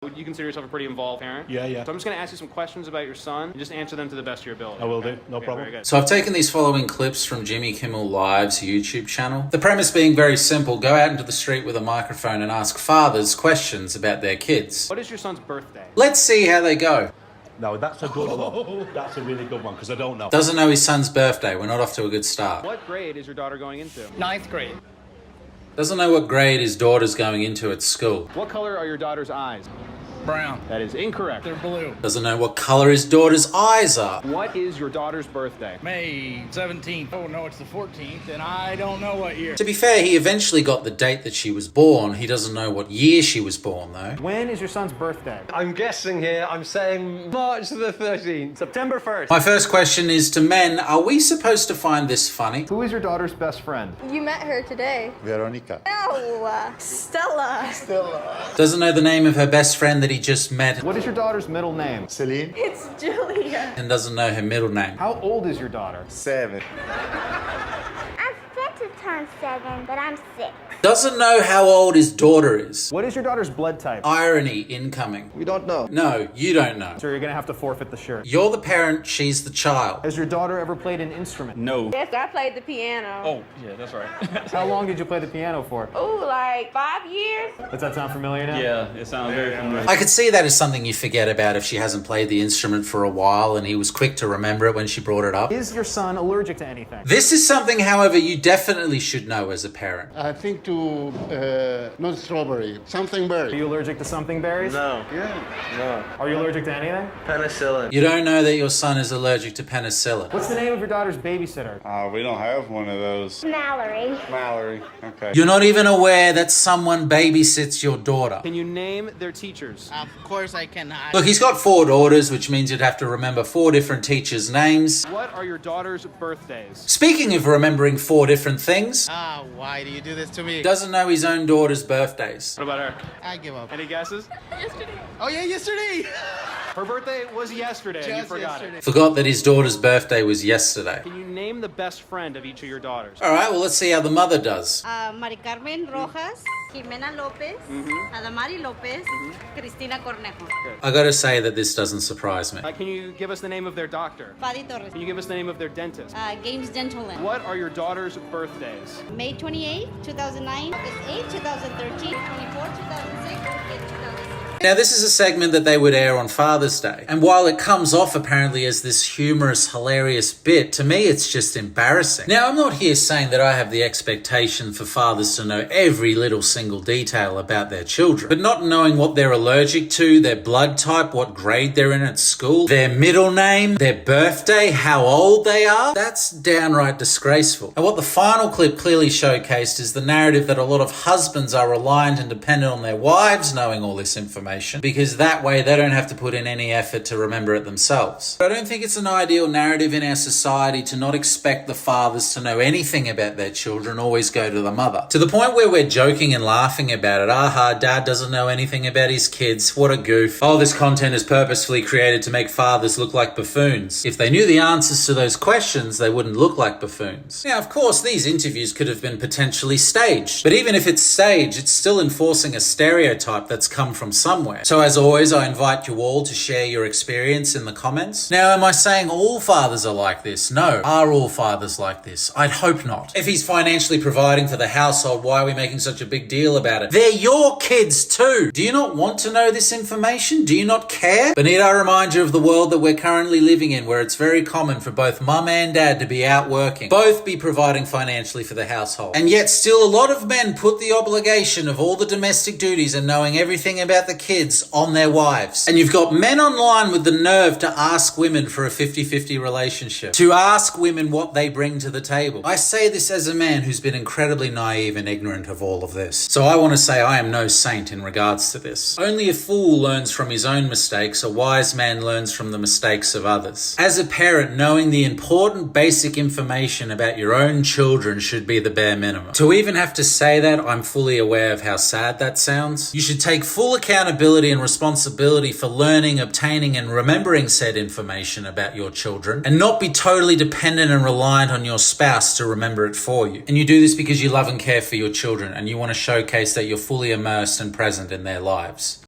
Would you consider yourself a pretty involved parent? Yeah. So I'm just going to ask you some questions about your son and just answer them to the best of your ability. I will do. No problem. Very good. So I've taken these following clips from Jimmy Kimmel Live's YouTube channel. The premise being very simple. Go out into the street with a microphone and ask fathers questions about their kids. What is your son's birthday? Let's see how they go. No, that's a good one. That's a really good one because I don't know. Doesn't know his son's birthday. We're not off to a good start. What grade is your daughter going into? Ninth grade. Doesn't know what grade his daughter's going into at school. What color are your daughter's eyes? Brown. That is incorrect. They're blue. Doesn't know what color his daughter's eyes are. What is your daughter's birthday? May 17th. Oh, no, it's the 14th, and I don't know what year. To be fair, he eventually got the date that she was born. He doesn't know what year she was born, though. When is your son's birthday? I'm guessing here, I'm saying March the 13th. September 1st. My first question is to men, are we supposed to find this funny? Who is your daughter's best friend? You met her today. Veronica. No, Stella. Doesn't know the name of her best friend that he just met, What is your daughter's middle name? Celine. It's Julia. and doesn't know her middle name. How old is your daughter? 7. I'm set to turn 7, but I'm 6. Doesn't know how old his daughter is. What is your daughter's blood type? Irony incoming. We don't know. No, you don't know. So you're going to have to forfeit the shirt. You're the parent, she's the child. Has your daughter ever played an instrument? No. Yes, I played the piano. Oh, yeah, that's right. How long did you play the piano for? Ooh, like 5 years? Does that sound familiar now? Yeah, it sounds very familiar. I could see that as something you forget about if she hasn't played the instrument for a while and he was quick to remember it when she brought it up. Is your son allergic to anything? This is something, however, you definitely should know as a parent. I think to not strawberry, something Are berry. you allergic to something berries? No. No. Are you allergic to anything? Penicillin. You don't know that your son is allergic to penicillin. What's the name of your daughter's babysitter? We don't have one of those. Mallory. Mallory. Okay. You're not even aware that someone babysits your daughter. Can you name their teachers? Of course I cannot. Look, he's got 4 daughters, which means you'd have to remember 4 different teachers' names. What are your daughter's birthdays? Speaking of remembering 4 different things, Why do you do this to me? doesn't know his own daughter's birthdays. What about her? I give up. Any guesses? Oh, yeah, yesterday. Her birthday was yesterday and you Just forgot yesterday. it. Forgot that his daughter's birthday was yesterday. Can you name the best friend of each of your daughters? Alright, well, let's see how the mother does. Mari Carmen Rojas, Jimena Lopez, Adamari Lopez, Cristina Cornejo. I gotta say that this doesn't surprise me. Can you give us the name of their doctor? Fadi Torres. Can you give us the name of their dentist? Games Dental. What are your daughter's birthdays? May 28, 2009, August 8, 2013, 24, 2006, and 2006. Now, this is a segment that they would air on Father's Day. And while it comes off apparently as this humorous, hilarious bit, to me it's just embarrassing. Now, I'm not here saying that I have the expectation for fathers to know every little single detail about their children. But not knowing what they're allergic to, their blood type, what grade they're in at school, their middle name, their birthday, how old they are, that's downright disgraceful. And what the final clip clearly showcased is the narrative that a lot of husbands are reliant and dependent on their wives knowing all this information, because that way they don't have to put in any effort to remember it themselves. But I don't think it's an ideal narrative in our society to not expect the fathers to know anything about their children, always go to the mother. To the point where we're joking and laughing about it. Dad doesn't know anything about his kids. What a goof. Oh, this content is purposefully created to make fathers look like buffoons. If they knew the answers to those questions, they wouldn't look like buffoons. Now, of course, these interviews could have been potentially staged. But even if it's staged, it's still enforcing a stereotype that's come from somewhere. So as always, I invite you all to share your experience in the comments. Now, am I saying all fathers are like this? No. Are all fathers like this? I'd hope not. If he's financially providing for the household, why are we making such a big deal about it? They're your kids too. Do you not want to know this information? Do you not care? But need I remind you of the world that we're currently living in, where it's very common for both mum and dad to be out working, both be providing financially for the household. And yet still a lot of men put the obligation of all the domestic duties and knowing everything about the kids on their wives. And you've got men online with the nerve to ask women for a 50-50 relationship, to ask women what they bring to the table. I say this as a man who's been incredibly naive and ignorant of all of this. So I want to say I am no saint in regards to this. Only a fool learns from his own mistakes. A wise man learns from the mistakes of others. As a parent, knowing the important basic information about your own children should be the bare minimum. To even have to say that, I'm fully aware of how sad that sounds. You should take full accountability and responsibility for learning, obtaining, and remembering said information about your children, and not be totally dependent and reliant on your spouse to remember it for you. And you do this because you love and care for your children, and you want to showcase that you're fully immersed and present in their lives.